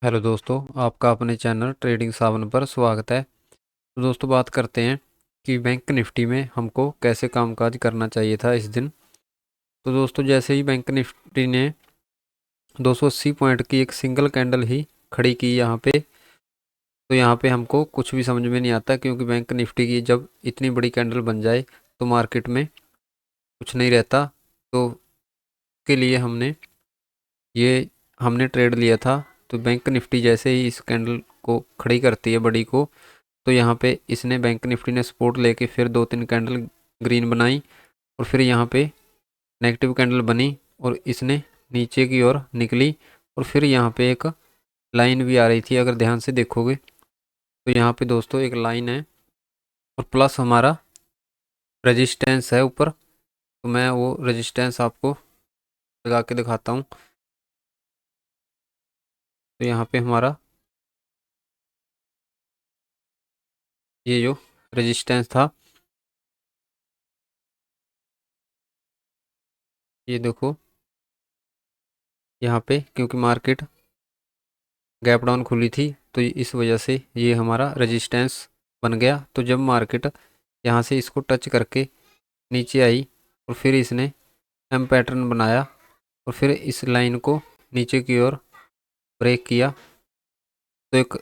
Hello दोस्तों, आपका अपने चैनल ट्रेडिंग सावन पर स्वागत है। तो दोस्तों बात करते हैं कि बैंक निफ्टी में हमको कैसे कामकाज करना चाहिए था इस दिन। तो दोस्तों जैसे ही बैंक निफ्टी ने 280 पॉइंट की एक सिंगल कैंडल ही खड़ी की यहाँ पे, तो यहाँ पे हमको कुछ भी समझ में नहीं आता, क्योंकि बैंक निफ्टी की जब इतनी बड़ी कैंडल बन जाए तो मार्केट में कुछ नहीं रहता। तो के लिए ये हमने ट्रेड लिया था। तो बैंक निफ्टी जैसे ही इस कैंडल को खड़ी करती है बड़ी को, तो यहाँ पे इसने बैंक निफ्टी ने सपोर्ट लेके फिर दो तीन कैंडल ग्रीन बनाई, और फिर यहाँ पे नेगेटिव कैंडल बनी और इसने नीचे की ओर निकली। और फिर यहाँ पे एक लाइन भी आ रही थी, अगर ध्यान से देखोगे तो यहाँ पे दोस्तों एक लाइन है और प्लस हमारा रेजिस्टेंस है ऊपर। तो मैं वो रेजिस्टेंस आपको लगा के दिखाता हूँ। तो यहाँ पे हमारा ये जो रेजिस्टेंस था, ये देखो यहाँ पे, क्योंकि मार्केट गैप डाउन खुली थी तो इस वजह से ये हमारा रेजिस्टेंस बन गया। तो जब मार्केट यहाँ से इसको टच करके नीचे आई और फिर इसने एम पैटर्न बनाया और फिर इस लाइन को नीचे की ओर ब्रेक किया, तो एक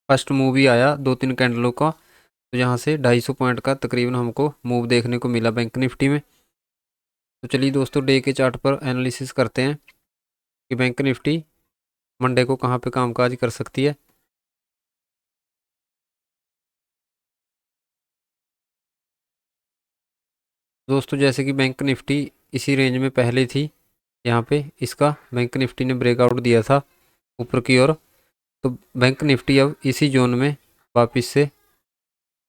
फर्स्ट मूव ही आया दो तीन कैंडलों का। तो यहाँ से 250 पॉइंट का तकरीबन हमको मूव देखने को मिला बैंक निफ्टी में। तो चलिए दोस्तों डे के चार्ट पर एनालिसिस करते हैं कि बैंक निफ्टी मंडे को कहाँ पे कामकाज कर सकती है। दोस्तों जैसे कि बैंक निफ्टी इसी रेंज में पहले थी, यहाँ पे इसका बैंक निफ्टी ने ब्रेकआउट दिया था ऊपर की ओर। तो बैंक निफ्टी अब इसी जोन में वापस से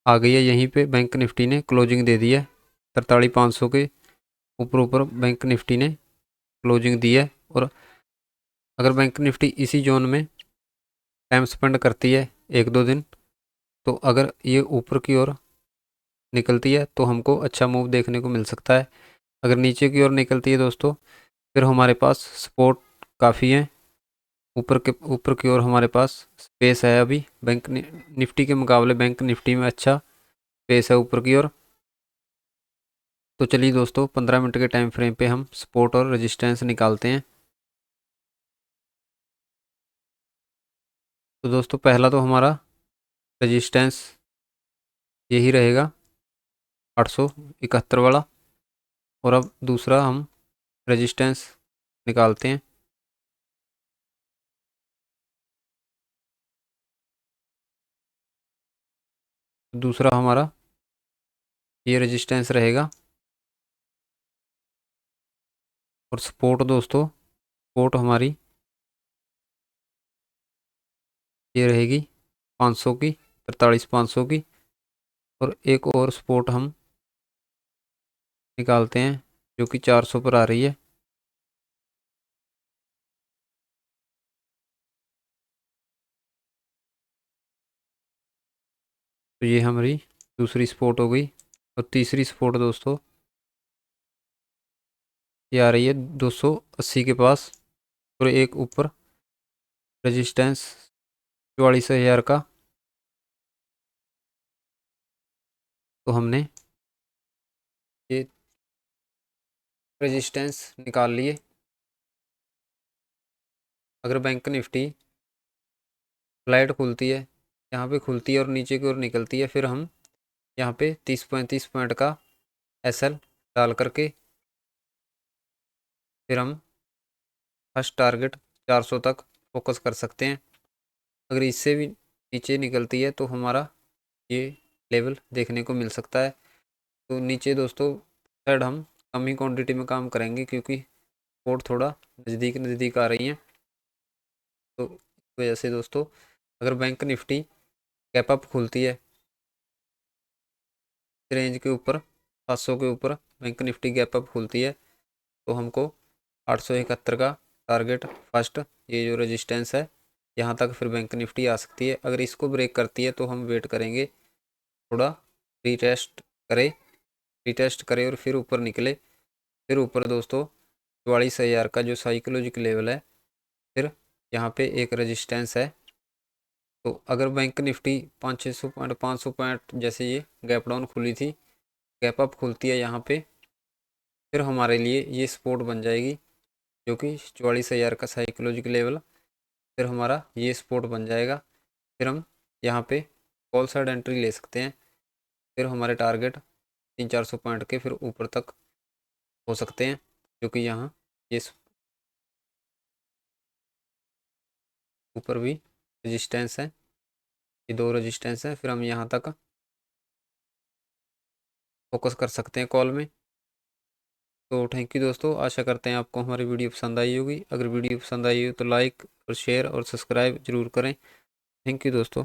आ गई है। यहीं पे बैंक निफ्टी ने क्लोजिंग दे दी है 43,500 के ऊपर ऊपर बैंक निफ्टी ने क्लोजिंग दी है। और अगर बैंक निफ्टी इसी जोन में टाइम स्पेंड करती है एक दो दिन, तो अगर ये ऊपर की ओर निकलती है तो हमको अच्छा मूव देखने को मिल सकता है। अगर नीचे की ओर निकलती है दोस्तों, फिर हमारे पास सपोर्ट काफ़ी है। ऊपर की ओर हमारे पास स्पेस है अभी। निफ्टी के मुकाबले बैंक निफ्टी में अच्छा स्पेस है ऊपर की ओर। तो चलिए दोस्तों 15 मिनट के टाइम फ्रेम पे हम सपोर्ट और रेजिस्टेंस निकालते हैं। तो दोस्तों पहला तो हमारा रेजिस्टेंस यही रहेगा 871 वाला। और अब दूसरा हम रेजिस्टेंस निकालते हैं। दूसरा हमारा ये रेजिस्टेंस रहेगा। और सपोर्ट दोस्तों, सपोर्ट हमारी ये रहेगी 500 की, 43,500 की। और एक और सपोर्ट हम निकालते हैं जो कि 400 पर आ रही है। तो ये हमारी दूसरी सपोर्ट हो गई। और तीसरी सपोर्ट दोस्तों ये आ रही है 280 के पास। और एक ऊपर रेजिस्टेंस 44,000 का। तो हमने ये रेजिस्टेंस निकाल लिए। अगर बैंक निफ्टी फ्लैट खुलती है, यहाँ पे खुलती है और नीचे की ओर निकलती है, फिर हम यहाँ पे 30-35 पॉइंट का एसएल डाल करके फिर हम फर्स्ट टारगेट 400 तक फोकस कर सकते हैं। अगर इससे भी नीचे निकलती है तो हमारा ये लेवल देखने को मिल सकता है। तो नीचे दोस्तों शायद हम कम ही क्वांटिटी में काम करेंगे, क्योंकि कोड थोड़ा नज़दीक नज़दीक आ रही हैं। तो इस वजह से दोस्तों अगर बैंक निफ्टी गैप अप खुलती है रेंज के ऊपर, 700 के ऊपर बैंक निफ्टी गैप अप खुलती है, तो हमको 871 का टारगेट फर्स्ट, ये जो रेजिस्टेंस है यहाँ तक फिर बैंक निफ्टी आ सकती है। अगर इसको ब्रेक करती है तो हम वेट करेंगे थोड़ा, रीटेस्ट करे, रीटेस्ट करे और फिर ऊपर निकले। फिर ऊपर दोस्तों 44,000 का जो साइकोलॉजिकल लेवल है, फिर यहाँ पे एक रेजिस्टेंस है तो अगर बैंक निफ्टी 500-600 पॉइंट 500 पॉइंट जैसे ये गैप डाउन खुली थी, गैप अप खुलती है यहाँ पे, फिर हमारे लिए ये सपोर्ट बन जाएगी जो कि 44,000 का साइकोलॉजिकल लेवल। फिर हमारा ये सपोर्ट बन जाएगा, फिर हम यहाँ पे कॉल साइड एंट्री ले सकते हैं। फिर हमारे टारगेट 300-400 पॉइंट के फिर ऊपर तक हो सकते हैं, जो कि यहाँ ये ऊपर भी रेजिस्टेंस है, ये 2 रेजिस्टेंस है। फिर हम यहाँ तक फोकस कर सकते हैं कॉल में। तो थैंक यू दोस्तों, आशा करते हैं आपको हमारी वीडियो पसंद आई होगी। अगर वीडियो पसंद आई हो तो लाइक और शेयर और सब्सक्राइब जरूर करें। थैंक यू दोस्तों।